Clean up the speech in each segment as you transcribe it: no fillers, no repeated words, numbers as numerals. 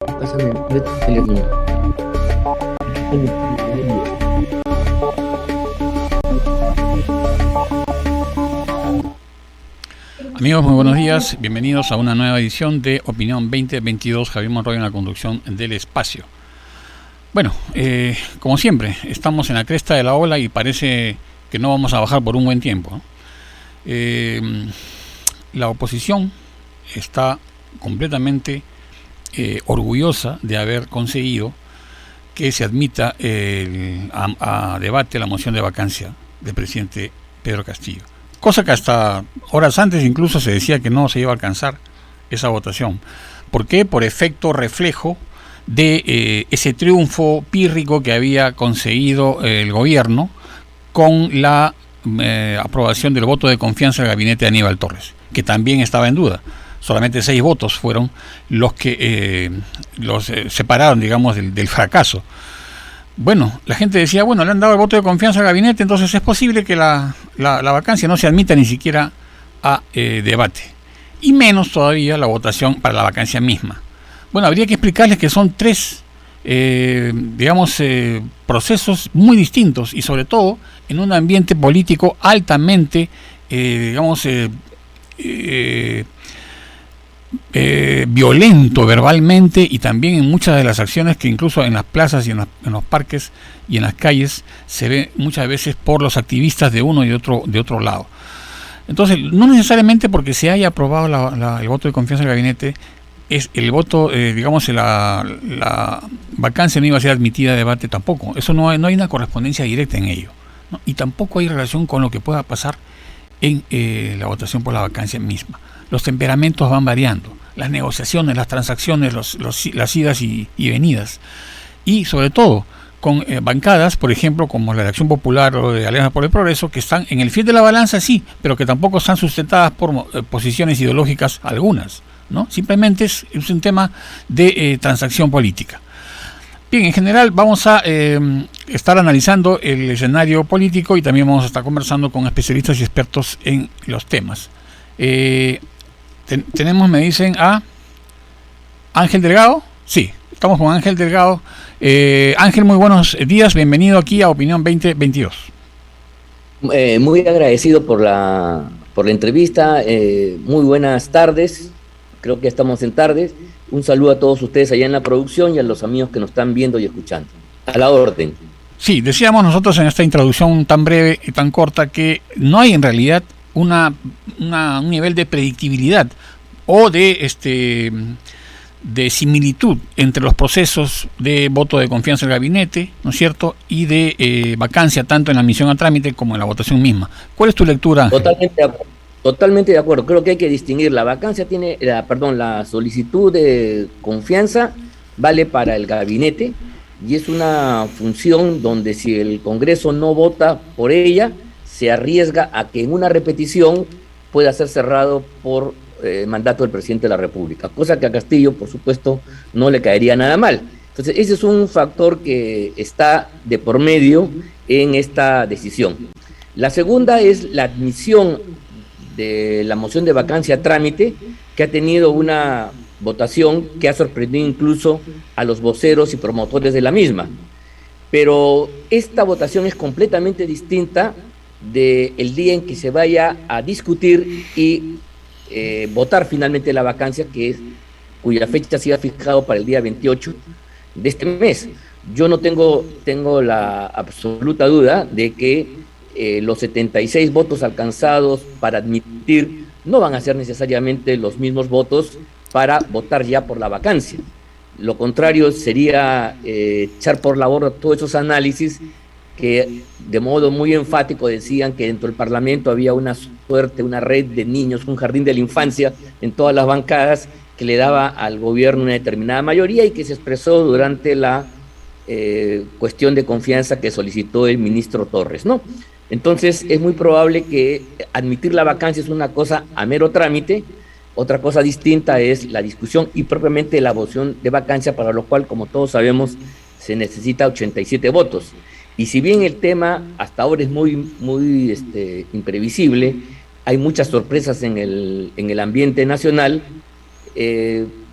Pásame de tu teléfono. Amigos, muy buenos días. Bienvenidos a una nueva edición de Opinión 2022. Javier Monroy en la conducción del espacio. Bueno, como siempre, estamos en la cresta de la ola y parece que no vamos a bajar por un buen tiempo, ¿no? La oposición está completamente orgullosa de haber conseguido que se admita a debate la moción de vacancia del presidente Pedro Castillo. Cosa que hasta horas antes incluso se decía que no se iba a alcanzar esa votación. ¿Por qué? Por efecto reflejo de ese triunfo pírrico que había conseguido el gobierno con la aprobación del voto de confianza del gabinete de Aníbal Torres, que también estaba en duda. Solamente 6 votos fueron los que los separaron, digamos, del fracaso. Bueno, la gente decía, bueno, le han dado el voto de confianza al gabinete, entonces es posible que la vacancia no se admita ni siquiera a debate. Y menos todavía la votación para la vacancia misma. Bueno, habría que explicarles que son 3, procesos muy distintos y sobre todo en un ambiente político altamente, violento verbalmente, y también en muchas de las acciones que incluso en las plazas y en los parques y en las calles se ve muchas veces por los activistas de uno y de otro lado. Entonces, no necesariamente porque se haya aprobado el voto de confianza del gabinete, es el voto, la vacancia no iba a ser admitida a debate tampoco. Eso no hay una correspondencia directa en ello, ¿no? Y tampoco hay relación con lo que pueda pasar en la votación por la vacancia misma. Los temperamentos van variando, las negociaciones, las transacciones, las idas y venidas, y sobre todo con bancadas, por ejemplo, como la de Acción Popular o de Alianza por el Progreso, que están en el fiel de la balanza, sí, pero que tampoco están sustentadas por posiciones ideológicas algunas, ¿no? Simplemente es un tema de transacción política. Bien, en general vamos a estar analizando el escenario político y también vamos a estar conversando con especialistas y expertos en los temas. Tenemos, me dicen, a Ángel Delgado. Sí, estamos con Ángel Delgado. Ángel, muy buenos días, bienvenido aquí a Opinión 2022. Muy agradecido por la entrevista, muy buenas tardes, creo que estamos en tardes. Un saludo a todos ustedes allá en la producción y a los amigos que nos están viendo y escuchando. A la orden. Sí, decíamos nosotros en esta introducción tan breve y tan corta que no hay en realidad un nivel de predictibilidad o de similitud entre los procesos de voto de confianza del gabinete, ¿no es cierto?, y de vacancia tanto en la admisión a trámite como en la votación misma. ¿Cuál es tu lectura, Ángel? Totalmente de acuerdo. Creo que hay que distinguir. La vacancia la solicitud de confianza vale para el gabinete y es una función donde si el Congreso no vota por ella, se arriesga a que en una repetición pueda ser cerrado por mandato del presidente de la República, cosa que a Castillo, por supuesto, no le caería nada mal. Entonces, ese es un factor que está de por medio en esta decisión. La segunda es la admisión de la moción de vacancia a trámite, que ha tenido una votación que ha sorprendido incluso a los voceros y promotores de la misma. Pero esta votación es completamente distinta del día en que se vaya a discutir y votar finalmente la vacancia, cuya fecha se ha fijado para el día 28 de este mes. Yo no tengo la absoluta duda de que los 76 votos alcanzados para admitir no van a ser necesariamente los mismos votos para votar ya por la vacancia. Lo contrario sería echar por la borda todos esos análisis que de modo muy enfático decían que dentro del Parlamento había una suerte, una red de niños, un jardín de la infancia en todas las bancadas que le daba al gobierno una determinada mayoría y que se expresó durante la cuestión de confianza que solicitó el ministro Torres, ¿no? Entonces es muy probable que admitir la vacancia es una cosa a mero trámite. Otra cosa distinta es la discusión y propiamente la votación de vacancia, para lo cual, como todos sabemos, se necesita 87 votos. Y si bien el tema hasta ahora es muy imprevisible, hay muchas sorpresas en el ambiente nacional,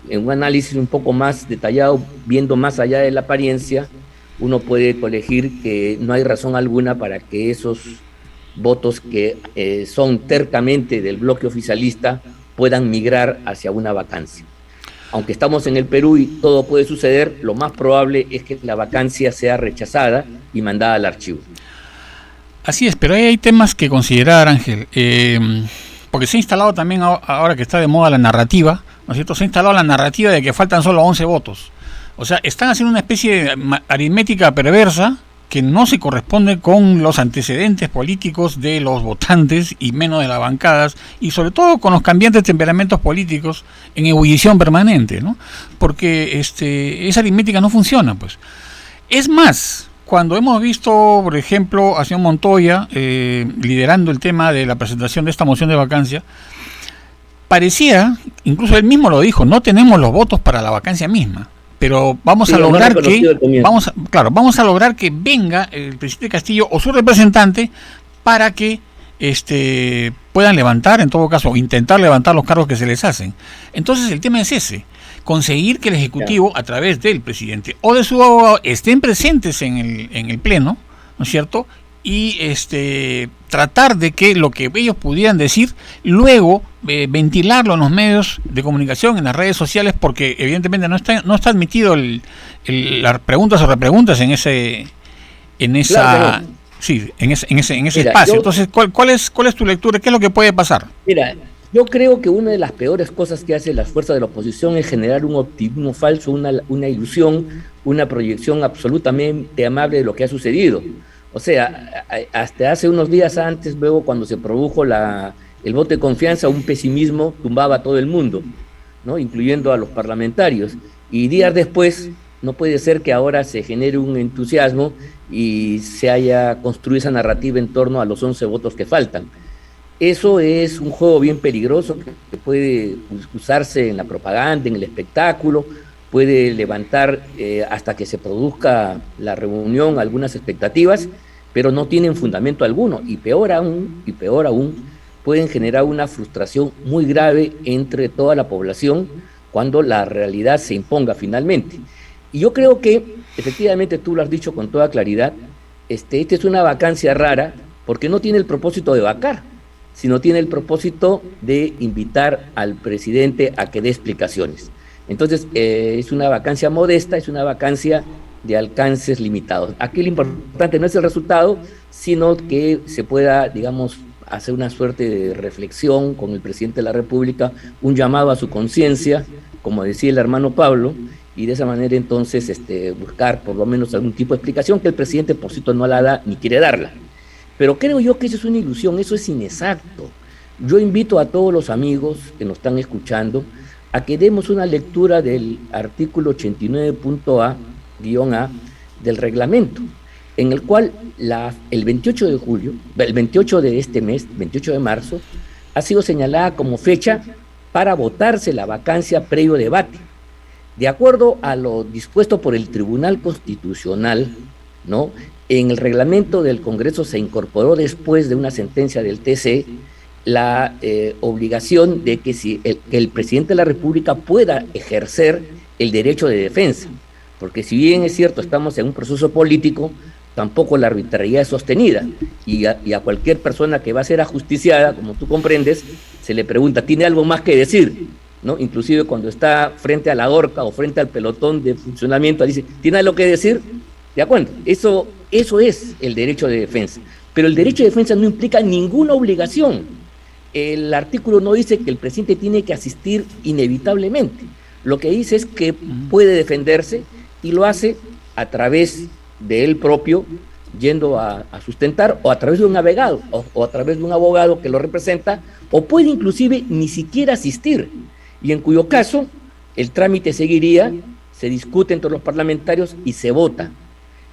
en un análisis un poco más detallado, viendo más allá de la apariencia, uno puede colegir que no hay razón alguna para que esos votos que son tercamente del bloque oficialista puedan migrar hacia una vacancia. Aunque estamos en el Perú y todo puede suceder, lo más probable es que la vacancia sea rechazada y mandada al archivo. Así es, pero hay temas que considerar, Ángel, porque se ha instalado también, ahora que está de moda la narrativa, ¿no es cierto? Se ha instalado la narrativa de que faltan solo 11 votos. O sea, están haciendo una especie de aritmética perversa que no se corresponde con los antecedentes políticos de los votantes y menos de las bancadas, y sobre todo con los cambiantes temperamentos políticos en ebullición permanente, ¿no? Porque esa aritmética no funciona, pues. Es más, cuando hemos visto, por ejemplo, a señor Montoya liderando el tema de la presentación de esta moción de vacancia, parecía, incluso él mismo lo dijo, no tenemos los votos para la vacancia misma, pero vamos a lograr vamos a lograr que venga el presidente Castillo o su representante para que puedan levantar, en todo caso, intentar levantar los cargos que se les hacen. Entonces el tema es ese: conseguir que el Ejecutivo, a través del presidente o de su abogado, estén presentes en el Pleno, ¿no es cierto? Y tratar de que lo que ellos pudieran decir, luego ventilarlo en los medios de comunicación, en las redes sociales, porque evidentemente no está admitido las preguntas o repreguntas en ese espacio. Entonces, ¿cuál es tu lectura? ¿Qué es lo que puede pasar? Mira, yo creo que una de las peores cosas que hacen las fuerzas de la oposición es generar un optimismo falso, una ilusión, una proyección absolutamente amable de lo que ha sucedido. O sea, hasta hace unos días antes, luego cuando se produjo el voto de confianza, un pesimismo tumbaba a todo el mundo, ¿no? Incluyendo a los parlamentarios. Y días después, no puede ser que ahora se genere un entusiasmo y se haya construido esa narrativa en torno a los 11 votos que faltan. Eso es un juego bien peligroso que puede usarse en la propaganda, en el espectáculo, puede levantar hasta que se produzca la reunión algunas expectativas, pero no tienen fundamento alguno, y peor aún, pueden generar una frustración muy grave entre toda la población cuando la realidad se imponga finalmente. Y yo creo que, efectivamente, tú lo has dicho con toda claridad, esta es una vacancia rara porque no tiene el propósito de vacar, sino tiene el propósito de invitar al presidente a que dé explicaciones. Entonces, es una vacancia modesta, es una vacancia de alcances limitados. Aquí lo importante no es el resultado, sino que se pueda, digamos, hacer una suerte de reflexión con el presidente de la República, un llamado a su conciencia, como decía el hermano Pablo, y de esa manera entonces buscar por lo menos algún tipo de explicación que el presidente por cierto no la da ni quiere darla. Pero creo yo que eso es una ilusión, eso es inexacto. Yo invito a todos los amigos que nos están escuchando a que demos una lectura del artículo 89.a del reglamento, en el cual el 28 de julio, el 28 de este mes, 28 de marzo, ha sido señalada como fecha para votarse la vacancia previo debate. De acuerdo a lo dispuesto por el Tribunal Constitucional, ¿no? En el reglamento del Congreso se incorporó, después de una sentencia del TC, la obligación de que el presidente de la República pueda ejercer el derecho de defensa, porque si bien es cierto estamos en un proceso político, tampoco la arbitrariedad es sostenida, y a cualquier persona que va a ser ajusticiada, como tú comprendes, se le pregunta, ¿tiene algo más que decir? ¿No? Inclusive cuando está frente a la horca o frente al pelotón de funcionamiento, dice, ¿tiene algo que decir? De acuerdo, eso es el derecho de defensa, pero el derecho de defensa no implica ninguna obligación. El artículo no dice que el presidente tiene que asistir inevitablemente. Lo que dice es que puede defenderse y lo hace a través de él propio, yendo a sustentar, o a través de un abogado, o a través de un abogado que lo representa, o puede inclusive ni siquiera asistir, y en cuyo caso el trámite seguiría, se discute entre los parlamentarios y se vota.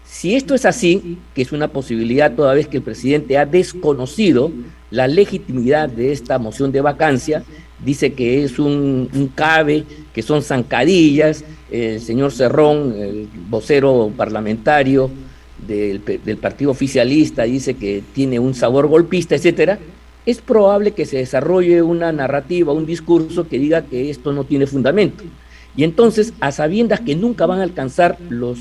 Si esto es así, que es una posibilidad toda vez que el presidente ha desconocido la legitimidad de esta moción de vacancia, dice que es un cabe, que son zancadillas, el señor Cerrón, el vocero parlamentario del partido oficialista, dice que tiene un sabor golpista, etcétera. Es probable que se desarrolle una narrativa, un discurso que diga que esto no tiene fundamento. Y entonces, a sabiendas que nunca van a alcanzar los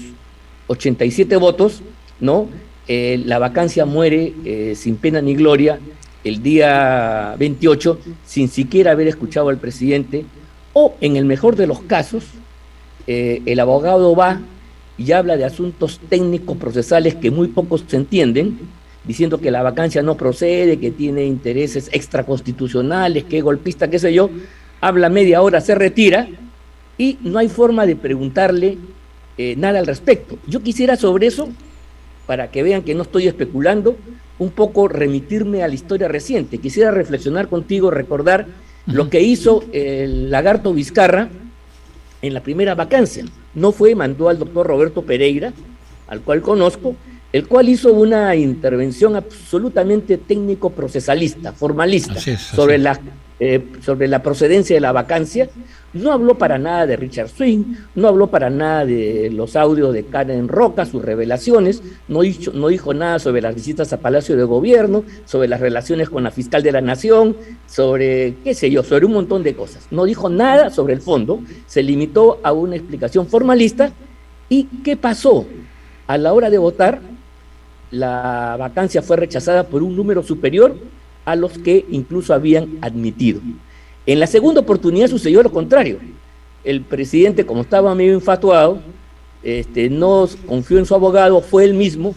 87 votos, ¿no? La vacancia muere sin pena ni gloria el día 28, sin siquiera haber escuchado al presidente, o en el mejor de los casos, el abogado va y habla de asuntos técnicos procesales que muy pocos se entienden, diciendo que la vacancia no procede, que tiene intereses extraconstitucionales, que es golpista, qué sé yo, habla media hora, se retira, y no hay forma de preguntarle nada al respecto. Yo quisiera sobre eso, para que vean que no estoy especulando, un poco remitirme a la historia reciente. Quisiera reflexionar contigo, recordar lo que hizo el lagarto Vizcarra en la primera vacancia. No fue, mandó al doctor Roberto Pereira, al cual conozco, el cual hizo una intervención absolutamente técnico-procesalista, formalista, sobre la procedencia de la vacancia. No habló para nada de Richard Swing, no habló para nada de los audios de Karen Roca, sus revelaciones, no dijo nada sobre las visitas a Palacio de Gobierno, sobre las relaciones con la fiscal de la Nación, sobre, qué sé yo, sobre un montón de cosas. No dijo nada sobre el fondo, se limitó a una explicación formalista. ¿Y qué pasó? A la hora de votar, la vacancia fue rechazada por un número superior a los que incluso habían admitido. En la segunda oportunidad sucedió lo contrario. El presidente, como estaba medio infatuado, no confió en su abogado, fue él mismo,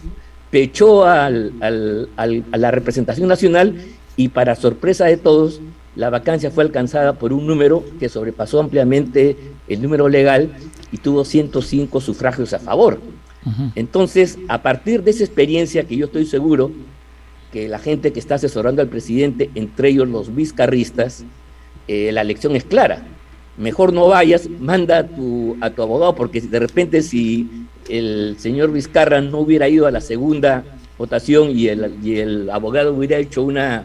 pechó a la representación nacional y, para sorpresa de todos, la vacancia fue alcanzada por un número que sobrepasó ampliamente el número legal y tuvo 105 sufragios a favor. Entonces, a partir de esa experiencia, que yo estoy seguro que la gente que está asesorando al presidente, entre ellos los vizcarristas, la lección es clara. Mejor no vayas, manda a tu abogado, porque de repente, si el señor Vizcarra no hubiera ido a la segunda votación y el abogado hubiera hecho una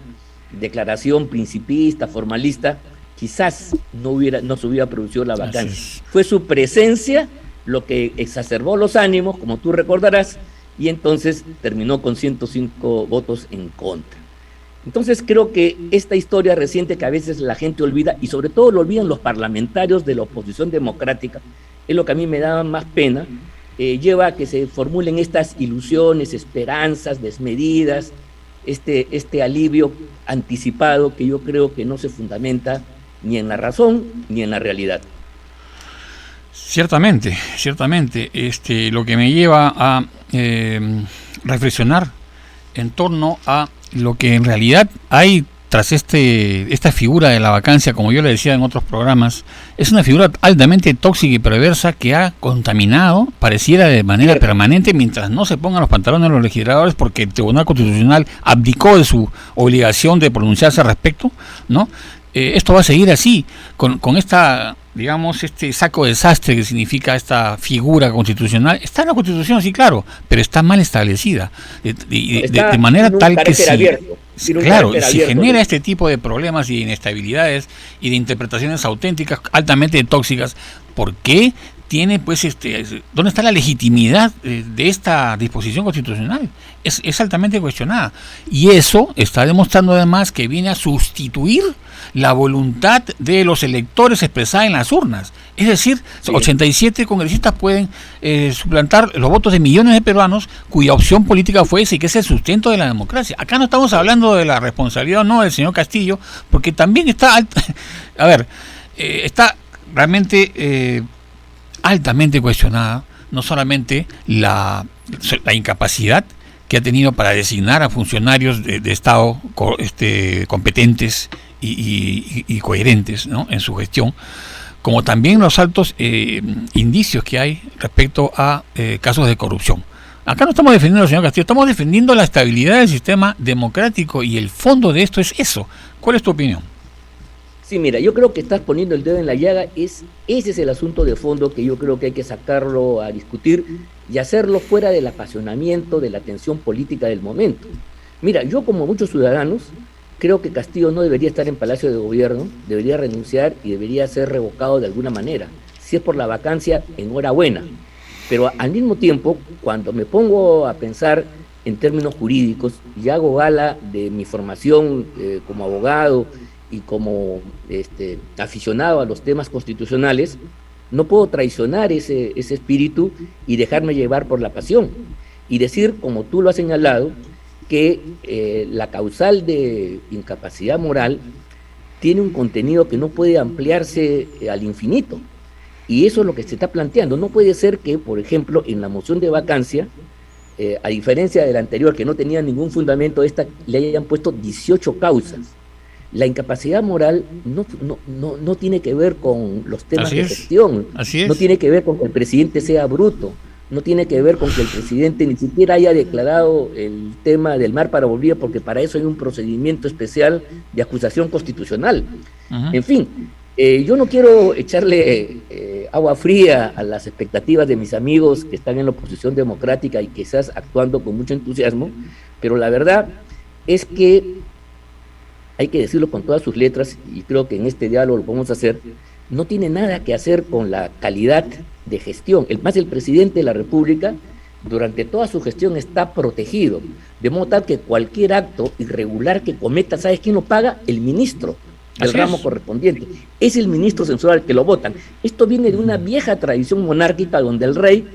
declaración principista, formalista, quizás no se hubiera producido la vacancia. Fue su presencia lo que exacerbó los ánimos, como tú recordarás, y entonces terminó con 105 votos en contra. Entonces creo que esta historia reciente, que a veces la gente olvida, y sobre todo lo olvidan los parlamentarios de la oposición democrática, es lo que a mí me da más pena, lleva a que se formulen estas ilusiones, esperanzas desmedidas, este alivio anticipado que yo creo que no se fundamenta ni en la razón ni en la realidad. Ciertamente, lo que me lleva a reflexionar en torno a lo que en realidad hay tras esta figura de la vacancia, como yo le decía en otros programas, es una figura altamente tóxica y perversa que ha contaminado, pareciera de manera permanente, mientras no se pongan los pantalones los legisladores, porque el Tribunal Constitucional abdicó de su obligación de pronunciarse al respecto, ¿no? Esto va a seguir así, con esta, digamos, este saco de desastre que significa esta figura constitucional. Está en la Constitución, sí, claro, pero está mal establecida, de manera tal que si genera este tipo de problemas y de inestabilidades y de interpretaciones auténticas altamente tóxicas, ¿por qué tiene, pues, dónde está la legitimidad de esta disposición constitucional? Es altamente cuestionada, y eso está demostrando además que viene a sustituir la voluntad de los electores expresada en las urnas. Es decir, 87 congresistas pueden suplantar los votos de millones de peruanos cuya opción política fue esa, y que es el sustento de la democracia. Acá no estamos hablando de la responsabilidad o no del señor Castillo, porque también está está realmente altamente cuestionada, no solamente la incapacidad que ha tenido para designar a funcionarios de Estado competentes y coherentes, ¿no?, en su gestión, como también los altos indicios que hay respecto a casos de corrupción. Acá no estamos defendiendo al señor Castillo, estamos defendiendo la estabilidad del sistema democrático, y el fondo de esto es eso. ¿Cuál es tu opinión? Sí, mira, yo creo que estás poniendo el dedo en la llaga. Ese es el asunto de fondo que yo creo que hay que sacarlo a discutir y hacerlo fuera del apasionamiento, de la tensión política del momento. Mira, yo, como muchos ciudadanos, creo que Castillo no debería estar en Palacio de Gobierno, debería renunciar y debería ser revocado de alguna manera. Si es por la vacancia, enhorabuena. Pero al mismo tiempo, cuando me pongo a pensar en términos jurídicos y hago gala de mi formación como abogado y como aficionado a los temas constitucionales, No puedo traicionar ese espíritu y dejarme llevar por la pasión. Y decir, como tú lo has señalado, que la causal de incapacidad moral tiene un contenido que no puede ampliarse al infinito. Y eso es lo que se está planteando. No puede ser que, por ejemplo, en la moción de vacancia, a diferencia de la anterior, que no tenía ningún fundamento, esta le hayan puesto 18 causas. La incapacidad moral no tiene que ver con los temas de gestión, no tiene que ver con que el presidente sea bruto, no tiene que ver con que el presidente ni siquiera haya declarado el tema del Mar para Bolivia, porque para eso hay un procedimiento especial de acusación constitucional. En fin, yo no quiero echarle agua fría a las expectativas de mis amigos que están en la oposición democrática y quizás actuando con mucho entusiasmo, pero la verdad es que hay que decirlo con todas sus letras, y creo que en este diálogo lo podemos hacer, no tiene nada que hacer con la calidad de gestión. El presidente de la República, durante toda su gestión, está protegido, de modo tal que cualquier acto irregular que cometa, ¿sabes quién lo paga? El ministro del ramo correspondiente. Es el ministro censural que lo votan. Esto viene de una vieja tradición monárquica donde el rey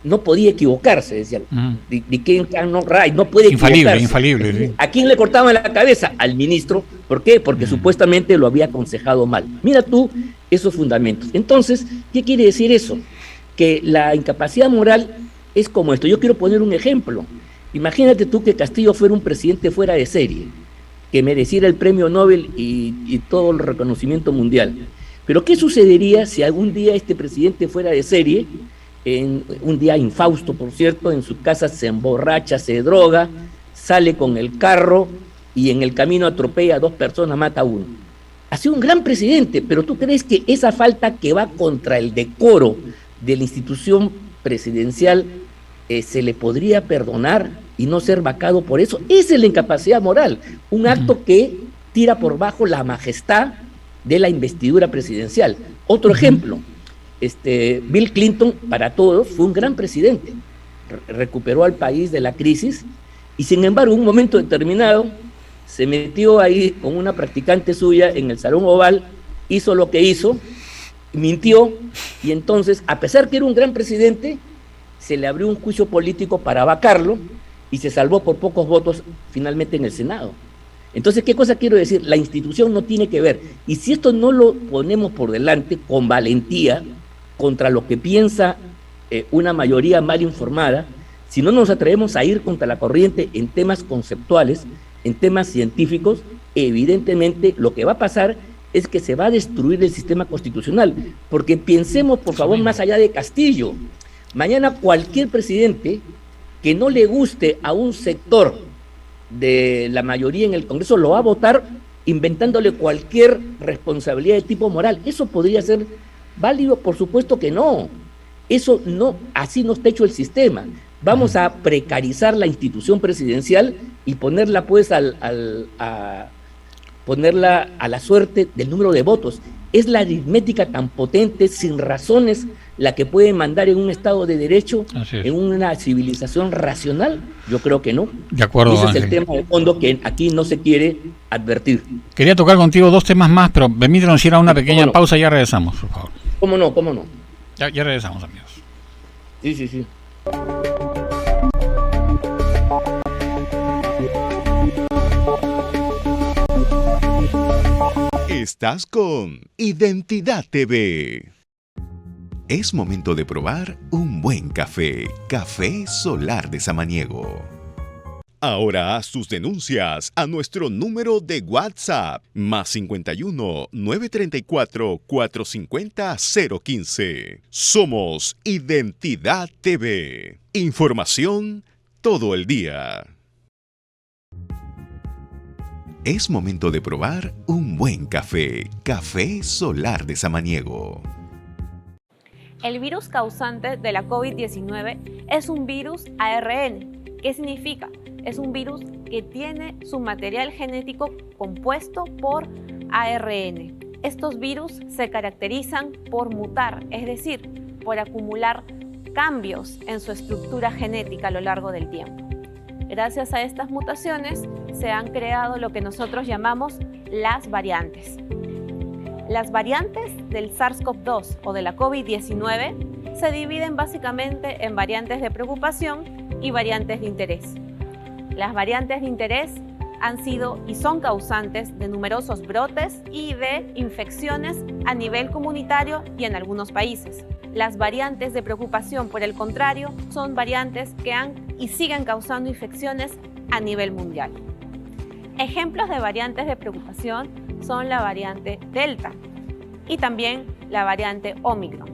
no podía equivocarse, decían. No puede equivocarse. Infalible. Sí. ¿A quién le cortaban la cabeza? Al ministro. ¿Por qué? Porque supuestamente lo había aconsejado mal. Mira tú esos fundamentos. Entonces, ¿qué quiere decir eso? Que la incapacidad moral es como esto. Yo quiero poner un ejemplo. Imagínate tú que Castillo fuera un presidente fuera de serie, que mereciera el premio Nobel y todo el reconocimiento mundial. Pero ¿qué sucedería si algún día este presidente fuera de serie, en un día infausto, por cierto, en su casa se emborracha, se droga, sale con el carro y en el camino atropella a 2 personas, mata a 1? Ha sido un gran presidente, pero ¿tú crees que esa falta que va contra el decoro de la institución presidencial se le podría perdonar y no ser vacado por eso? Esa es la incapacidad moral, un acto que tira por bajo la majestad de la investidura presidencial. Otro ejemplo, Bill Clinton, para todos, fue un gran presidente, recuperó al país de la crisis y sin embargo, en un momento determinado, se metió ahí con una practicante suya en el Salón Oval, hizo lo que hizo, mintió, y entonces, a pesar que era un gran presidente, se le abrió un juicio político para vacarlo y se salvó por pocos votos finalmente en el Senado. Entonces, ¿qué cosa quiero decir? La institución no tiene que ver, y si esto no lo ponemos por delante con valentía contra lo que piensa una mayoría mal informada, si no nos atrevemos a ir contra la corriente en temas conceptuales, en temas científicos, evidentemente lo que va a pasar es que se va a destruir el sistema constitucional, porque pensemos, por favor, más allá de Castillo. Mañana cualquier presidente que no le guste a un sector de la mayoría en el Congreso lo va a votar inventándole cualquier responsabilidad de tipo moral. ¿Eso podría ser válido? Por supuesto que no. Eso no, así no está hecho el sistema. Vamos a precarizar la institución presidencial y ponerla pues ponerla a la suerte del número de votos. ¿Es la aritmética tan potente, sin razones, la que puede mandar en un Estado de Derecho, en una civilización racional? Yo creo que no. De acuerdo, ese es el tema de fondo que aquí no se quiere advertir. Quería tocar contigo 2 temas más, pero permítanos ir a una pequeña pausa y ya regresamos, por favor. ¿Cómo no? Ya regresamos, amigos. Sí. Estás con Identidad TV. Es momento de probar un buen café. Café Solar de Samaniego. Ahora haz tus denuncias a nuestro número de WhatsApp +51 934 450 015. Somos Identidad TV. Información todo el día. Es momento de probar un buen café. Café Solar de Samaniego. El virus causante de la COVID-19 es un virus ARN. ¿Qué significa? Es un virus que tiene su material genético compuesto por ARN. Estos virus se caracterizan por mutar, es decir, por acumular cambios en su estructura genética a lo largo del tiempo. Gracias a estas mutaciones se han creado lo que nosotros llamamos las variantes. Las variantes del SARS-CoV-2 o de la COVID-19 se dividen básicamente en variantes de preocupación y variantes de interés. Las variantes de interés han sido y son causantes de numerosos brotes y de infecciones a nivel comunitario y en algunos países. Las variantes de preocupación, por el contrario, son variantes que han y siguen causando infecciones a nivel mundial. Ejemplos de variantes de preocupación son la variante Delta y también la variante Omicron.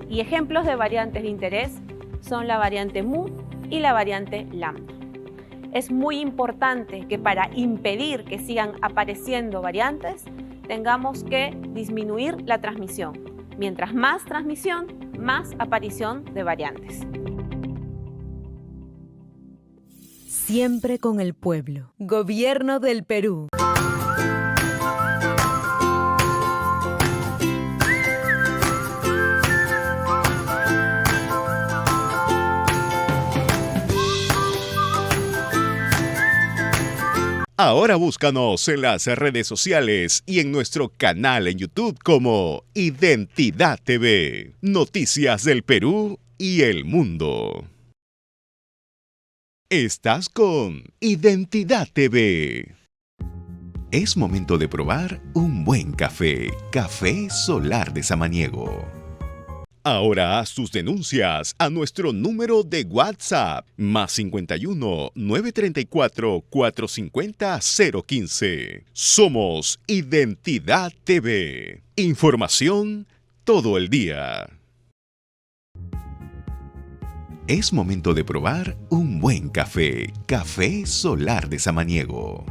Y ejemplos de variantes de interés son la variante Mu y la variante Lambda. Es muy importante que para impedir que sigan apareciendo variantes, tengamos que disminuir la transmisión. Mientras más transmisión, más aparición de variantes. Siempre con el pueblo. Gobierno del Perú. Ahora búscanos en las redes sociales y en nuestro canal en YouTube como Identidad TV. Noticias del Perú y el mundo. Estás con Identidad TV. Es momento de probar un buen café. Café Solar de Samaniego. Ahora haz tus denuncias a nuestro número de WhatsApp +51 934 450 015. Somos Identidad TV. Información todo el día. Es momento de probar un buen café. Café Solar de Samaniego.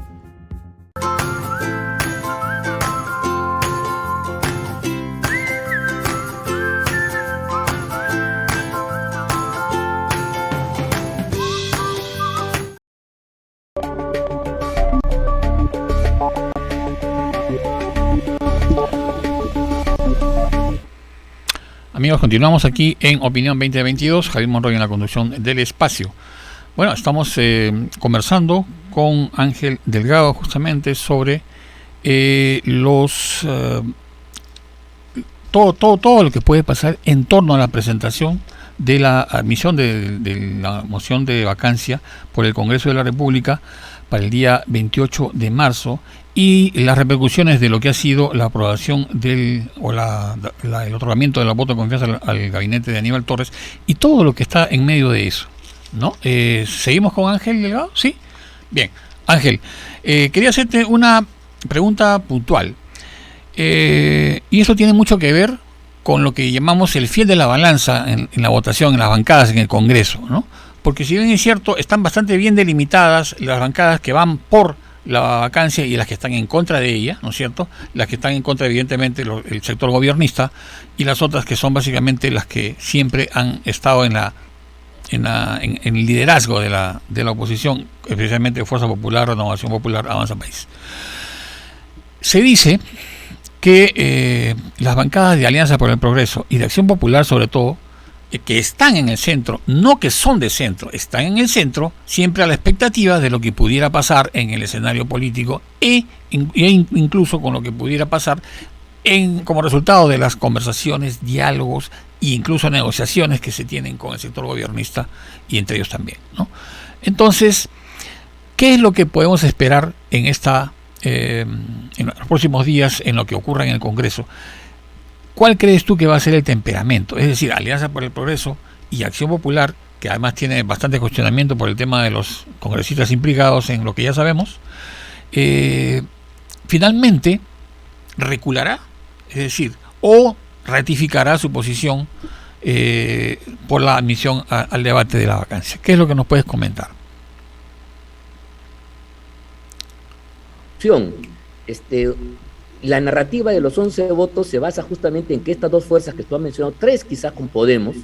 Amigos, continuamos aquí en Opinión 2022, Javier Monroy en la conducción del espacio. Bueno, estamos conversando con Ángel Delgado justamente sobre todo lo que puede pasar en torno a la presentación de la admisión de la moción de vacancia por el Congreso de la República para el día 28 de marzo y las repercusiones de lo que ha sido la aprobación el otorgamiento de la voto de confianza al gabinete de Aníbal Torres y todo lo que está en medio de eso, ¿no? ¿Seguimos con Ángel Delgado? ¿Sí? Bien. Ángel, quería hacerte una pregunta puntual. Y eso tiene mucho que ver con lo que llamamos el fiel de la balanza en la votación, en las bancadas en el Congreso, ¿no? Porque si bien es cierto, están bastante bien delimitadas las bancadas que van por la vacancia y las que están en contra de ella, ¿no es cierto? Las que están en contra, evidentemente, el sector gobernista, y las otras que son básicamente las que siempre han estado en el liderazgo de la oposición, especialmente Fuerza Popular, Renovación Popular, Avanza País. Se dice que las bancadas de Alianza por el Progreso y de Acción Popular, sobre todo, que están en el centro, no que son de centro, están en el centro, siempre a la expectativa de lo que pudiera pasar en el escenario político e incluso con lo que pudiera pasar como resultado de las conversaciones, diálogos e incluso negociaciones que se tienen con el sector gobernista y entre ellos también, ¿no? Entonces, ¿qué es lo que podemos esperar en los próximos días en lo que ocurra en el Congreso? ¿Cuál crees tú que va a ser el temperamento? Es decir, Alianza por el Progreso y Acción Popular, que además tiene bastante cuestionamiento por el tema de los congresistas implicados en lo que ya sabemos, finalmente reculará, es decir, o ratificará su posición por la admisión al debate de la vacancia. ¿Qué es lo que nos puedes comentar? La narrativa de los 11 votos se basa justamente en que estas dos fuerzas que tú has mencionado, tres quizás con Podemos,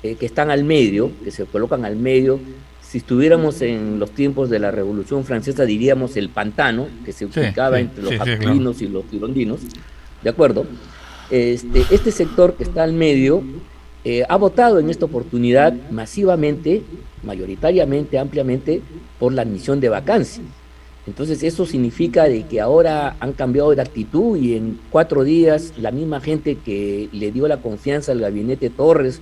que están al medio, que se colocan al medio. Si estuviéramos en los tiempos de la Revolución Francesa, diríamos el pantano, que se ubicaba entre los jacobinos y los girondinos, ¿de acuerdo? Este sector que está al medio ha votado en esta oportunidad masivamente, mayoritariamente, ampliamente, por la admisión de vacancia. Entonces eso significa de que ahora han cambiado de actitud y en 4 días la misma gente que le dio la confianza al gabinete Torres,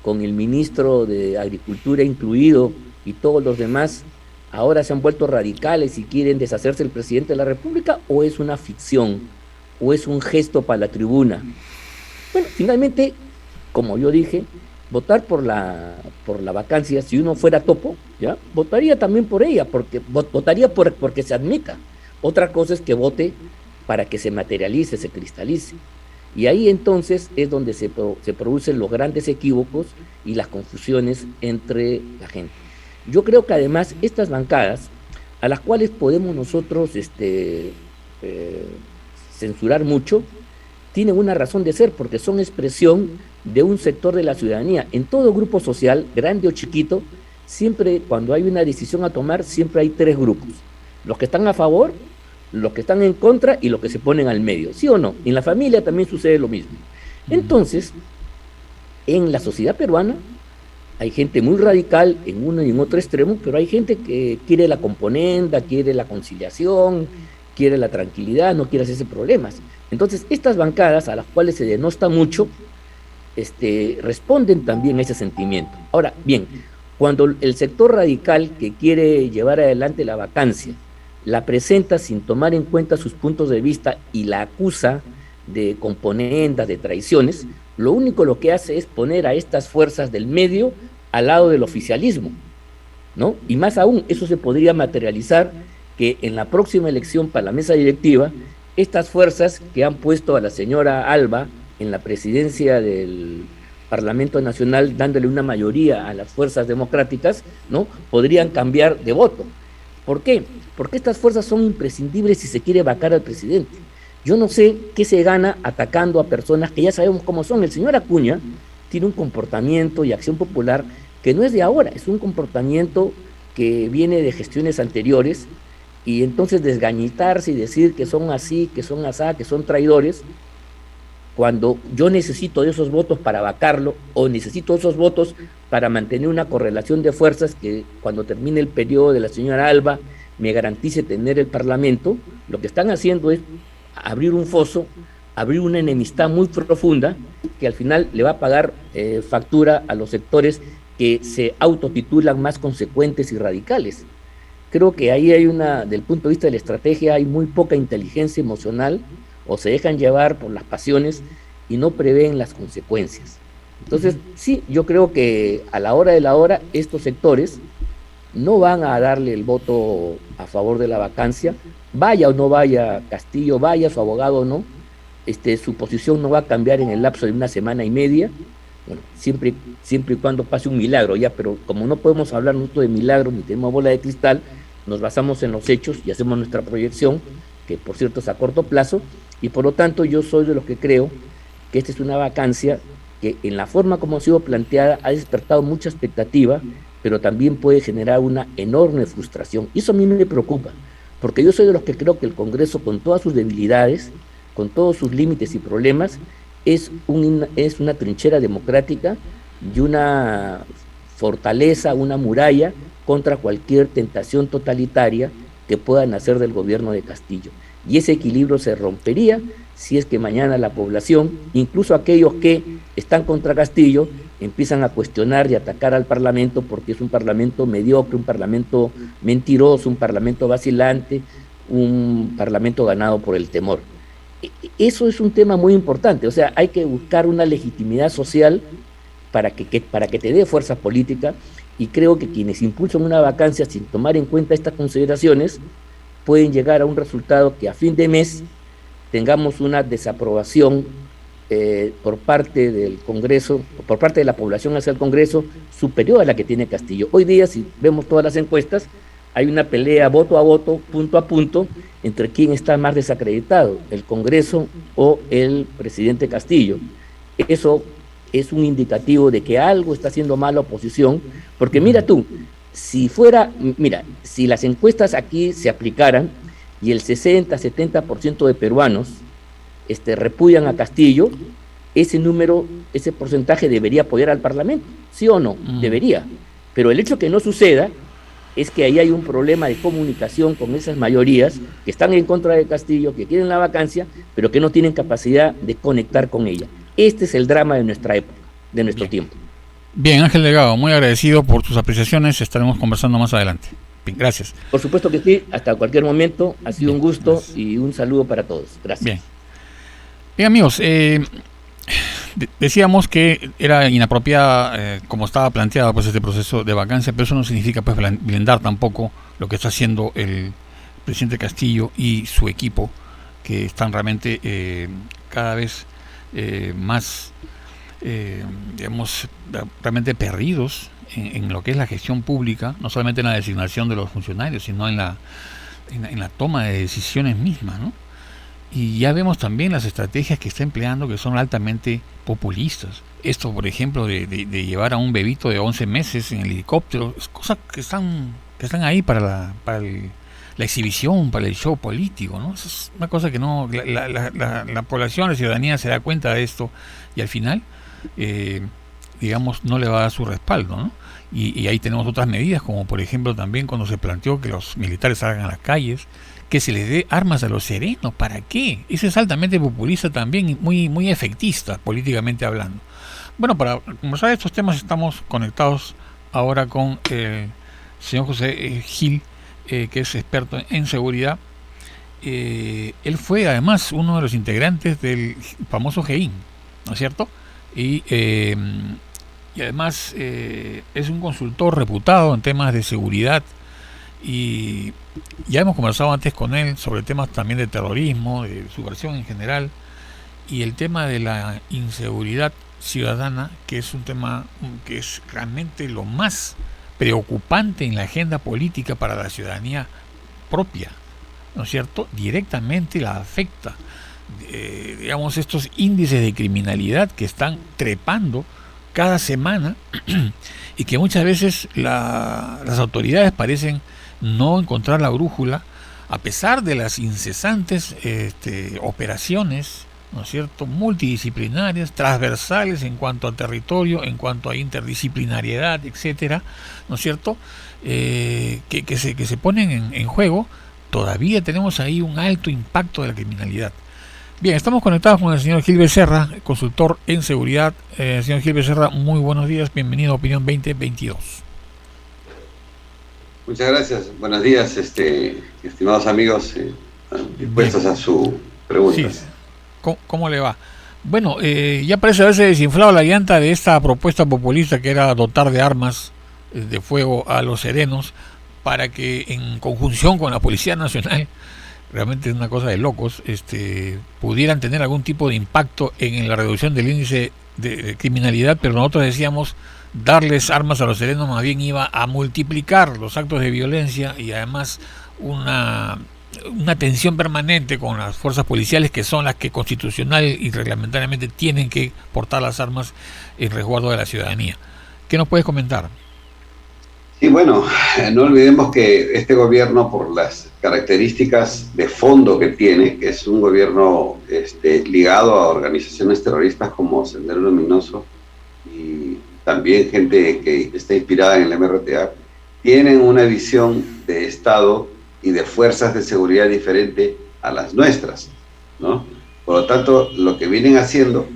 con el ministro de Agricultura incluido y todos los demás, ahora se han vuelto radicales y quieren deshacerse del presidente de la República, o es una ficción, o es un gesto para la tribuna. Bueno, finalmente, como yo dije, votar por la vacancia, si uno fuera topo, ¿ya? Votaría también por ella, porque votaría porque se admita. Otra cosa es que vote para que se materialice, se cristalice. Y ahí entonces es donde se producen los grandes equívocos y las confusiones entre la gente. Yo creo que además estas bancadas, a las cuales podemos nosotros censurar mucho, tienen una razón de ser, porque son expresión de un sector de la ciudadanía. En todo grupo social, grande o chiquito, siempre cuando hay una decisión a tomar, siempre hay 3 grupos. Los que están a favor, los que están en contra y los que se ponen al medio. ¿Sí o no? En la familia también sucede lo mismo. Entonces, en la sociedad peruana hay gente muy radical en uno y en otro extremo, pero hay gente que quiere la componenda, quiere la conciliación, quiere la tranquilidad, no quiere hacerse problemas. Entonces, estas bancadas a las cuales se denosta mucho, responden también a ese sentimiento. Ahora, bien, cuando el sector radical que quiere llevar adelante la vacancia la presenta sin tomar en cuenta sus puntos de vista y la acusa de componendas, de traiciones, lo único lo que hace es poner a estas fuerzas del medio al lado del oficialismo, ¿no? Y más aún, eso se podría materializar que en la próxima elección para la mesa directiva, estas fuerzas que han puesto a la señora Alba en la presidencia del Parlamento Nacional, dándole una mayoría a las fuerzas democráticas, ¿no? Podrían cambiar de voto. ¿Por qué? Porque estas fuerzas son imprescindibles si se quiere vacar al presidente. Yo no sé qué se gana atacando a personas que ya sabemos cómo son. El señor Acuña tiene un comportamiento y acción popular que no es de ahora, es un comportamiento que viene de gestiones anteriores, y entonces desgañitarse y decir que son así, que son asá, que son traidores, cuando yo necesito de esos votos para vacarlo, o necesito esos votos para mantener una correlación de fuerzas que cuando termine el periodo de la señora Alba me garantice tener el Parlamento, lo que están haciendo es abrir un foso, abrir una enemistad muy profunda que al final le va a pagar factura a los sectores que se autotitulan más consecuentes y radicales. Creo que ahí hay del punto de vista de la estrategia, hay muy poca inteligencia emocional, o se dejan llevar por las pasiones y no prevén las consecuencias. Entonces, sí, yo creo que a la hora de la hora, estos sectores no van a darle el voto a favor de la vacancia, vaya o no vaya Castillo, vaya su abogado o no, su posición no va a cambiar en el lapso de 1 semana y media, bueno, siempre y cuando pase un milagro, ya, pero como no podemos hablar nosotros de milagros ni tenemos bola de cristal, nos basamos en los hechos y hacemos nuestra proyección, que por cierto es a corto plazo, y por lo tanto yo soy de los que creo que esta es una vacancia que en la forma como ha sido planteada ha despertado mucha expectativa, pero también puede generar una enorme frustración. Y eso a mí me preocupa, porque yo soy de los que creo que el Congreso, con todas sus debilidades, con todos sus límites y problemas, es una trinchera democrática y una fortaleza, una muralla contra cualquier tentación totalitaria que pueda nacer del gobierno de Castillo. Y ese equilibrio se rompería si es que mañana la población, incluso aquellos que están contra Castillo, empiezan a cuestionar y atacar al Parlamento porque es un Parlamento mediocre, un Parlamento mentiroso, un Parlamento vacilante, un Parlamento ganado por el temor. Eso es un tema muy importante, o sea, hay que buscar una legitimidad social para que te dé fuerza política, y creo que quienes impulsan una vacancia sin tomar en cuenta estas consideraciones pueden llegar a un resultado que a fin de mes tengamos una desaprobación por parte del Congreso, por parte de la población hacia el Congreso, superior a la que tiene Castillo. Hoy día, si vemos todas las encuestas, hay una pelea voto a voto, punto a punto, entre quién está más desacreditado, el Congreso o el presidente Castillo. Eso es un indicativo de que algo está haciendo mal la oposición, porque mira tú, si las encuestas aquí se aplicaran y el 60-70% de peruanos repudian a Castillo, ese porcentaje debería apoyar al Parlamento, ¿sí o no? Debería. Pero el hecho que no suceda es que ahí hay un problema de comunicación con esas mayorías que están en contra de Castillo, que quieren la vacancia, pero que no tienen capacidad de conectar con ella. Este es el drama de nuestra época, de nuestro tiempo. Bien, Ángel Delgado, muy agradecido por tus apreciaciones, estaremos conversando más adelante. Bien, gracias. Por supuesto que sí, hasta cualquier momento, ha sido un gusto, gracias. Y un saludo para todos. Gracias. Bien amigos, decíamos que era inapropiada como estaba planteado pues este proceso de vacancia, pero eso no significa pues blindar tampoco lo que está haciendo el presidente Castillo y su equipo, que están realmente cada vez más digamos realmente perdidos en lo que es la gestión pública, no solamente en la designación de los funcionarios, sino en la toma de decisiones mismas, ¿no? Y ya vemos también las estrategias que está empleando, que son altamente populistas. Esto, por ejemplo, de llevar a un bebito de 11 meses en el helicóptero, es cosas que están ahí para la exhibición, para el show político, ¿no? Eso es una cosa que no la población, la ciudadanía se da cuenta de esto y al final, digamos, no le va a dar su respaldo, ¿no? Y ahí tenemos otras medidas, como por ejemplo también cuando se planteó que los militares salgan a las calles, que se les dé armas a los serenos. ¿Para qué? Eso es altamente populista también y muy efectista, políticamente hablando. Bueno, para conversar de estos temas estamos conectados ahora con el señor José Gil, que es experto en seguridad. Él fue además uno de los integrantes del famoso GEIN, ¿no es cierto? Y además es un consultor reputado en temas de seguridad. Y ya hemos conversado antes con él sobre temas también de terrorismo, de subversión en general, y el tema de la inseguridad ciudadana, que es un tema que es realmente lo más preocupante en la agenda política para la ciudadanía propia, ¿no es cierto? Directamente la afecta. Digamos, estos índices de criminalidad que están trepando cada semana y que muchas veces las autoridades parecen no encontrar la brújula, a pesar de las incesantes operaciones, ¿no es cierto?, multidisciplinarias, transversales en cuanto a territorio, en cuanto a interdisciplinariedad, etcétera, ¿no es cierto?, que se ponen en juego. Todavía tenemos ahí un alto impacto de la criminalidad. Bien, estamos conectados con el señor Gil Becerra, consultor en seguridad. Señor Gil Becerra, muy buenos días, bienvenido a Opinión 2022. Muchas gracias, buenos días, estimados amigos, dispuestos bien a su pregunta. Sí. ¿Cómo le va? Bueno, ya parece haberse desinflado la llanta de esta propuesta populista que era dotar de armas de fuego a los serenos para que en conjunción con la Policía Nacional, realmente es una cosa de locos, pudieran tener algún tipo de impacto en la reducción del índice de criminalidad, pero nosotros decíamos darles armas a los serenos más bien iba a multiplicar los actos de violencia y además una tensión permanente con las fuerzas policiales, que son las que constitucional y reglamentariamente tienen que portar las armas en resguardo de la ciudadanía. ¿Qué nos puedes comentar? Sí, bueno, no olvidemos que este gobierno, por las características de fondo que tiene, que es un gobierno ligado a organizaciones terroristas como Sendero Luminoso y también gente que está inspirada en el MRTA, tienen una visión de Estado y de fuerzas de seguridad diferente a las nuestras, ¿no? Por lo tanto, lo que vienen haciendo,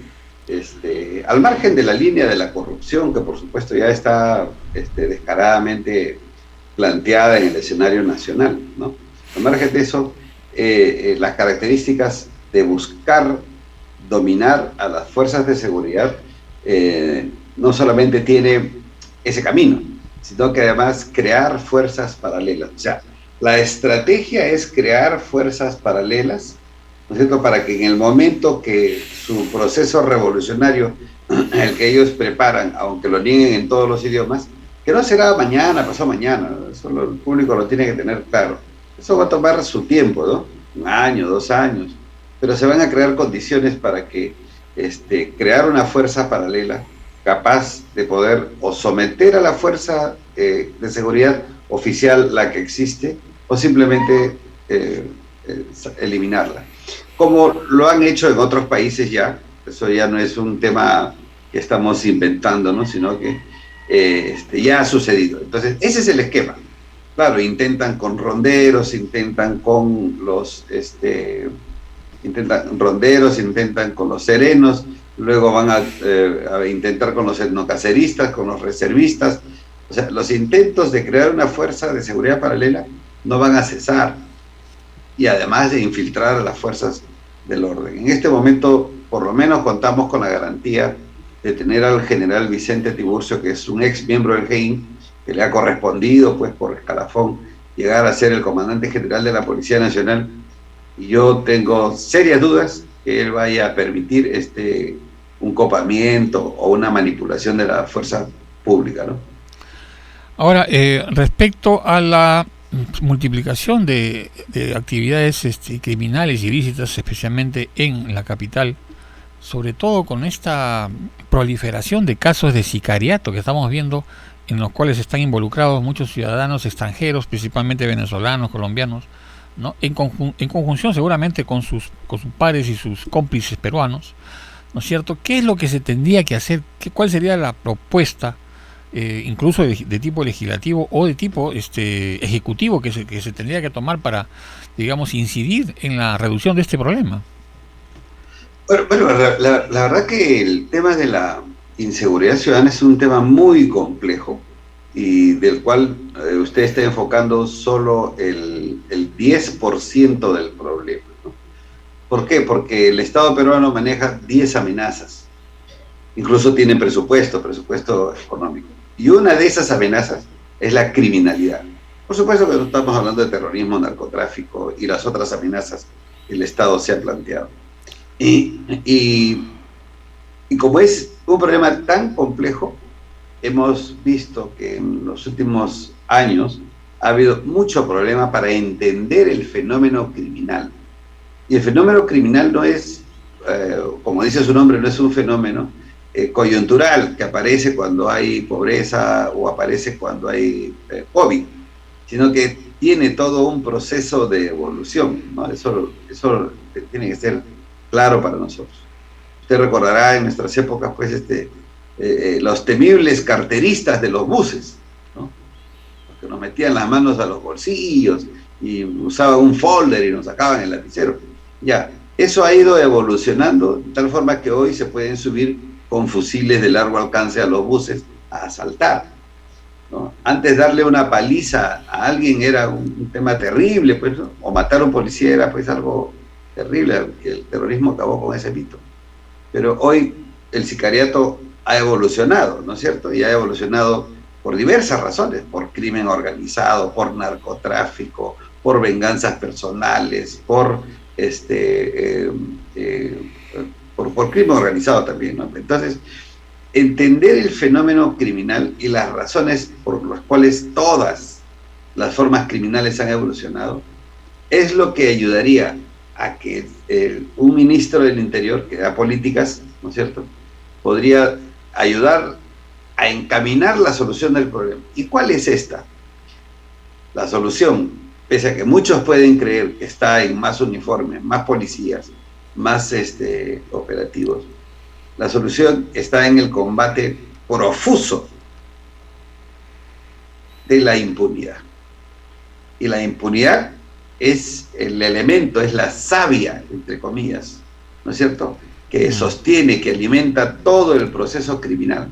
al margen de la línea de la corrupción, que por supuesto ya está descaradamente planteada en el escenario nacional, ¿no? Al margen de eso, las características de buscar dominar a las fuerzas de seguridad no solamente tiene ese camino, sino que además crear fuerzas paralelas. O sea, la estrategia es crear fuerzas paralelas, ¿no es cierto?, para que en el momento que su proceso revolucionario, el que ellos preparan, aunque lo nieguen en todos los idiomas, que no será mañana, pasado mañana, eso el público lo tiene que tener claro. Eso va a tomar su tiempo, ¿no? 1 año, 2 años, pero se van a crear condiciones para que crear una fuerza paralela capaz de poder o someter a la fuerza de seguridad oficial, la que existe, o simplemente eliminarla. Como lo han hecho en otros países ya, eso ya no es un tema que estamos inventando, ¿no?, sino que ya ha sucedido. Entonces, ese es el esquema. claro, intentan con ronderos, intentan con los serenos, luego van a intentar con los etnocaceristas, con los reservistas. O sea, los intentos de crear una fuerza de seguridad paralela no van a cesar, y además de infiltrar a las fuerzas del orden. En este momento, por lo menos, contamos con la garantía de tener al general Vicente Tiburcio, que es un ex miembro del GEIN, que le ha correspondido, pues, por escalafón, llegar a ser el comandante general de la Policía Nacional, y yo tengo serias dudas que él vaya a permitir un copamiento o una manipulación de la fuerza pública, ¿no? Ahora, respecto a la multiplicación de actividades criminales ilícitas, especialmente en la capital, sobre todo con esta proliferación de casos de sicariato que estamos viendo, en los cuales están involucrados muchos ciudadanos extranjeros, principalmente venezolanos, colombianos, ¿no? En conjunción seguramente con sus pares y sus cómplices peruanos, ¿no es cierto? ¿Qué es lo que se tendría que hacer? ¿Cuál sería la propuesta, incluso de tipo legislativo o de tipo ejecutivo, que se tendría que tomar para, digamos, incidir en la reducción de este problema? Bueno, la verdad que el tema de la inseguridad ciudadana es un tema muy complejo, y del cual usted está enfocando solo el 10% del problema, ¿no? ¿Por qué? Porque el Estado peruano maneja 10 amenazas, incluso tiene presupuesto económico, y una de esas amenazas es la criminalidad. Por supuesto que no estamos hablando de terrorismo, narcotráfico y las otras amenazas que el Estado se ha planteado. Y como es un problema tan complejo, hemos visto que en los últimos años ha habido mucho problema para entender el fenómeno criminal. Y el fenómeno criminal no es, como dice su nombre, no es un fenómeno coyuntural que aparece cuando hay pobreza o aparece cuando hay COVID, sino que tiene todo un proceso de evolución, ¿no? Eso tiene que ser claro para nosotros. Usted recordará en nuestras épocas, pues, los temibles carteristas de los buses, ¿no? Los que nos metían las manos a los bolsillos y usaban un folder y nos sacaban el lapicero. Ya, eso ha ido evolucionando de tal forma que hoy se pueden subir con fusiles de largo alcance a los buses a asaltar, ¿no? Antes, darle una paliza a alguien era un tema terrible, pues, ¿no? O matar a un policía era, pues, algo terrible. El terrorismo acabó con ese mito. Pero hoy el sicariato ha evolucionado, ¿no es cierto? Y ha evolucionado por diversas razones: por crimen organizado, por narcotráfico, por venganzas personales, por crimen organizado también, ¿no? Entonces, entender el fenómeno criminal y las razones por las cuales todas las formas criminales han evolucionado es lo que ayudaría a que un ministro del Interior que da políticas, ¿no es cierto?, podría ayudar a encaminar la solución del problema. ¿Y cuál es esta? La solución, pese a que muchos pueden creer que está en más uniformes, más policías, más operativos, la solución está en el combate profuso de la impunidad. Y la impunidad es el elemento, es la savia, entre comillas, ¿no es cierto?, que sostiene, que alimenta todo el proceso criminal.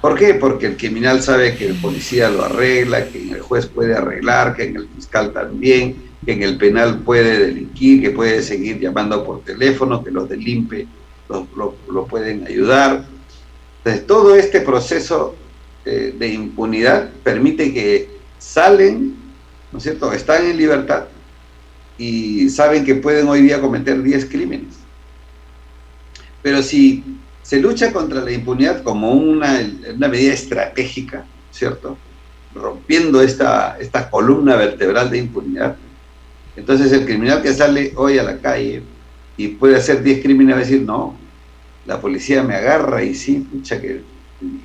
¿Por qué? Porque el criminal sabe que el policía lo arregla, que el juez puede arreglar, que en el fiscal también, que en el penal puede delinquir, que puede seguir llamando por teléfono, que los del INPE lo pueden ayudar. Entonces, todo este proceso de impunidad permite que salen, ¿no es cierto?, están en libertad y saben que pueden hoy día cometer 10 crímenes. Pero si se lucha contra la impunidad como una medida estratégica, ¿cierto?, rompiendo esta columna vertebral de impunidad, entonces el criminal que sale hoy a la calle y puede hacer 10 crímenes va a decir: no, la policía me agarra y sí,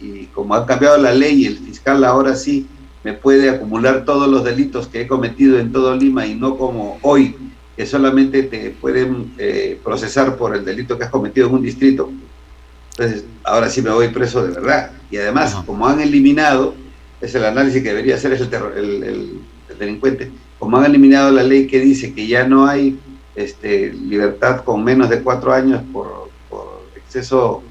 y como ha cambiado la ley, el fiscal ahora sí me puede acumular todos los delitos que he cometido en todo Lima, y no como hoy, que solamente te pueden procesar por el delito que has cometido en un distrito. Entonces, ahora sí me voy preso de verdad. Y además, como han eliminado, es el análisis que debería hacer, es delincuente, como han eliminado la ley que dice que ya no hay libertad con menos de 4 años por exceso,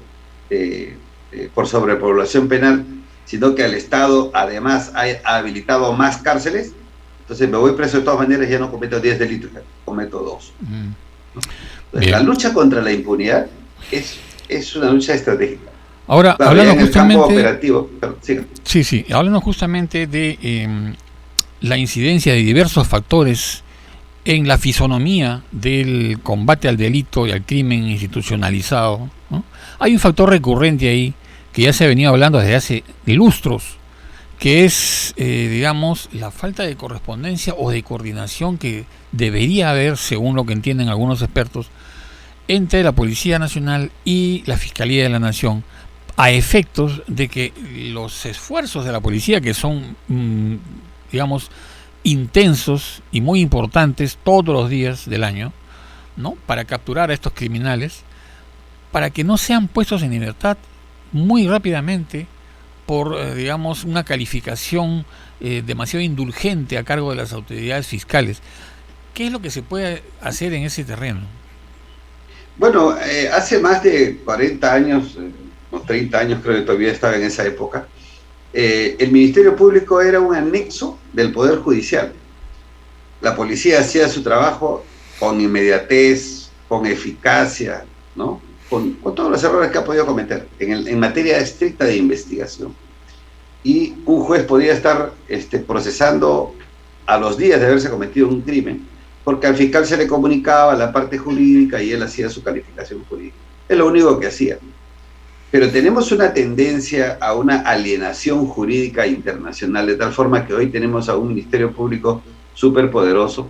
por sobrepoblación penal, sino que el Estado además ha habilitado más cárceles, entonces me voy preso de todas maneras, ya no cometo 10 delitos, cometo 2. Entonces, la lucha contra la impunidad es una lucha estratégica. Ahora, claro, hablando en el justamente, campo operativo, pero, sí, hablando justamente de la incidencia de diversos factores en la fisonomía del combate al delito y al crimen institucionalizado, ¿no? Hay un factor recurrente ahí que ya se ha venido hablando desde hace lustros, que es, digamos, la falta de correspondencia o de coordinación que debería haber, según lo que entienden algunos expertos, entre la Policía Nacional y la Fiscalía de la Nación, a efectos de que los esfuerzos de la policía, que son, digamos, intensos y muy importantes todos los días del año, ¿no?, para capturar a estos criminales, para que no sean puestos en libertad muy rápidamente por, digamos, una calificación demasiado indulgente a cargo de las autoridades fiscales. ¿Qué es lo que se puede hacer en ese terreno? Bueno, hace más de 40 años, unos 30 años creo que todavía estaba en esa época, el Ministerio Público era un anexo del Poder Judicial. La policía hacía su trabajo con inmediatez, con eficacia, ¿no?, con todos los errores que ha podido cometer en materia estricta de investigación. Y un juez podía estar procesando a los días de haberse cometido un crimen, porque al fiscal se le comunicaba la parte jurídica y él hacía su calificación jurídica. Es lo único que hacía. Pero tenemos una tendencia a una alienación jurídica internacional, de tal forma que hoy tenemos a un Ministerio Público súper poderoso,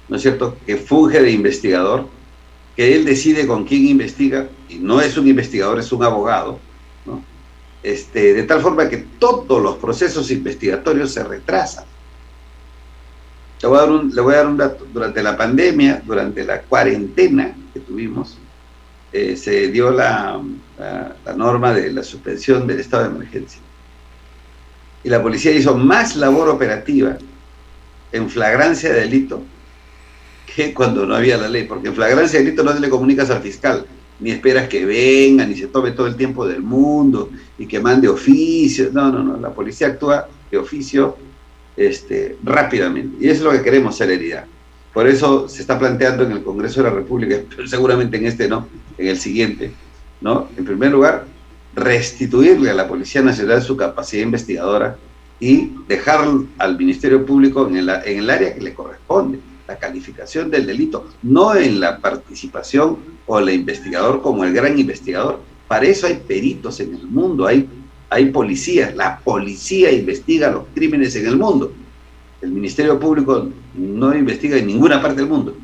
¿no es cierto?, que funge de investigador, que él decide con quién investiga, y no es un investigador, es un abogado, ¿no? De tal forma que todos los procesos investigatorios se retrasan. Le voy a dar un dato. Durante la pandemia, durante la cuarentena que tuvimos, se dio la norma de la suspensión del estado de emergencia. Y la policía hizo más labor operativa en flagrancia de delito que cuando no había la ley, porque en flagrancia de delito no se le comunicas al fiscal, ni esperas que venga, ni se tome todo el tiempo del mundo, y que mande oficio. No, la policía actúa de oficio rápidamente, y eso es lo que queremos, celeridad. Por eso se está planteando en el Congreso de la República, pero seguramente en este no, en el siguiente, ¿no?, en primer lugar, restituirle a la Policía Nacional su capacidad investigadora y dejar al Ministerio Público en el área que le corresponde, la calificación del delito, no en la participación o el investigador como el gran investigador. Para eso hay peritos en el mundo, hay policías, la policía investiga los crímenes en el mundo. El Ministerio Público no investiga en ninguna parte del mundo,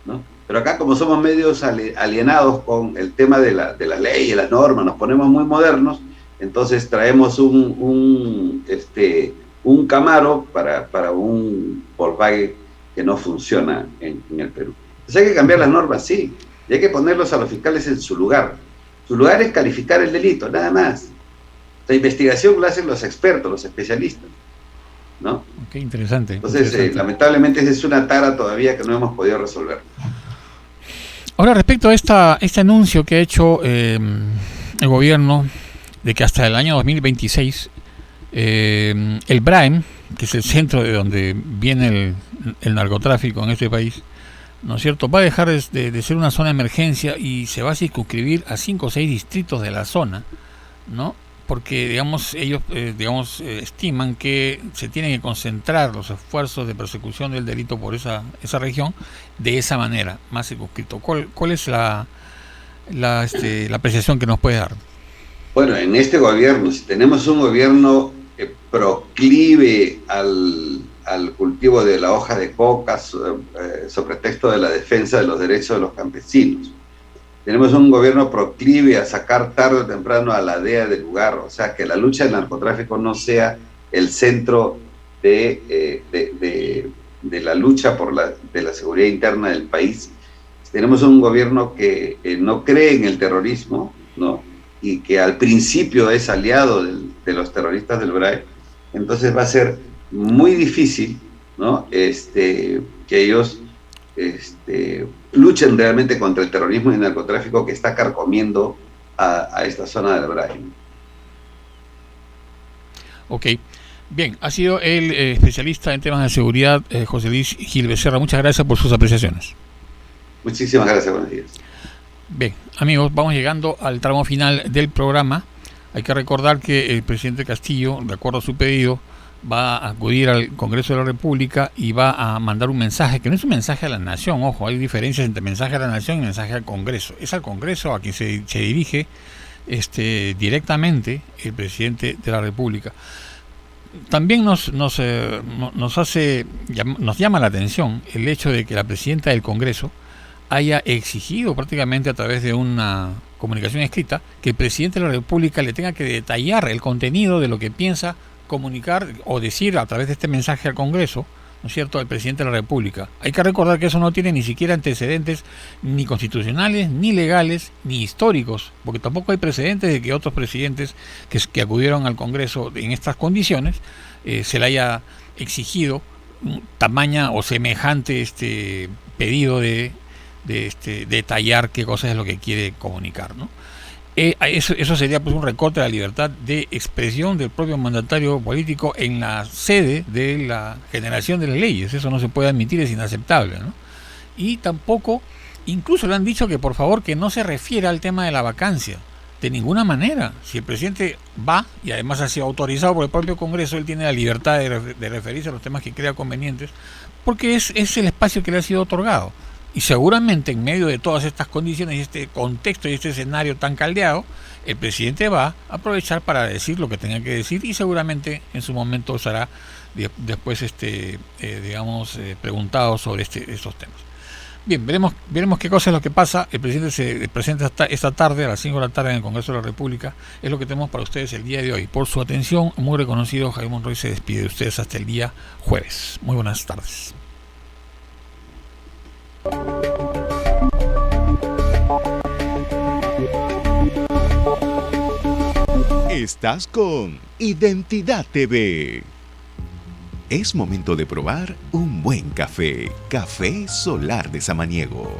¿no? Pero acá, como somos medios alienados con el tema de la ley y las normas, nos ponemos muy modernos, entonces traemos un Camaro para un Volkswagen que no funciona en el Perú. Entonces hay que cambiar las normas, sí, y hay que ponerlos a los fiscales en su lugar. Su lugar es calificar el delito, nada más. La investigación la hacen los expertos, los especialistas, ¿no? Qué interesante. Entonces, lamentablemente, esa es una tara todavía que no hemos podido resolver. Ahora, respecto a este anuncio que ha hecho el gobierno de que hasta el año 2026 el BRAEM, que es el centro de donde viene el narcotráfico en este país, ¿no es cierto?, va a dejar de ser una zona de emergencia y se va a circunscribir a 5 o 6 distritos de la zona, ¿no? Porque, digamos, ellos estiman que se tienen que concentrar los esfuerzos de persecución del delito por esa región de esa manera, más circunscrito. ¿Cuál es la apreciación que nos puede dar? Bueno, en este gobierno, si tenemos un gobierno proclive al cultivo de la hoja de coca sobre texto de la defensa de los derechos de los campesinos, tenemos un gobierno proclive a sacar tarde o temprano a la DEA del lugar, o sea, que la lucha del narcotráfico no sea el centro de la lucha de la seguridad interna del país. Tenemos un gobierno que no cree en el terrorismo, ¿no?, y que al principio es aliado de los terroristas del BRAE. Entonces va a ser muy difícil, ¿no? Que ellos luchen realmente contra el terrorismo y el narcotráfico que está carcomiendo a esta zona del Brain. Ok. Bien, ha sido el especialista en temas de seguridad, José Luis Gil Becerra. Muchas gracias por sus apreciaciones. Muchísimas gracias, buenos días. Bien, amigos, vamos llegando al tramo final del programa. Hay que recordar que el presidente Castillo, de acuerdo a su pedido, va a acudir al Congreso de la República y va a mandar un mensaje, que no es un mensaje a la nación, ojo, hay diferencias entre mensaje a la nación y mensaje al Congreso. Es al Congreso a quien se dirige directamente el presidente de la República. También nos llama la atención el hecho de que la presidenta del Congreso haya exigido prácticamente a través de una comunicación escrita que el presidente de la República le tenga que detallar el contenido de lo que piensa comunicar o decir a través de este mensaje al Congreso, ¿no es cierto?, al presidente de la República. Hay que recordar que eso no tiene ni siquiera antecedentes ni constitucionales, ni legales, ni históricos, porque tampoco hay precedentes de que otros presidentes que acudieron al Congreso en estas condiciones se le haya exigido tamaña o semejante pedido de detallar qué cosa es lo que quiere comunicar, ¿no? Eso sería pues un recorte de la libertad de expresión del propio mandatario político en la sede de la generación de las leyes. Eso no se puede admitir, es inaceptable, ¿no? Y tampoco, incluso le han dicho que por favor que no se refiera al tema de la vacancia, de ninguna manera. Si el presidente va, y además ha sido autorizado por el propio Congreso, él tiene la libertad de referirse a los temas que crea convenientes, porque es el espacio que le ha sido otorgado. Y seguramente en medio de todas estas condiciones y este contexto y este escenario tan caldeado, el presidente va a aprovechar para decir lo que tenga que decir y seguramente en su momento será después preguntado sobre estos temas. Bien, veremos qué cosa es lo que pasa. El presidente se presenta esta tarde a las 5 de la tarde en el Congreso de la República. Es lo que tenemos para ustedes el día de hoy. Por su atención, muy reconocido, Jaime Monroy se despide de ustedes hasta el día jueves. Muy buenas tardes. Estás con Identidad TV. Es momento de probar un buen café. Café Solar de Samaniego.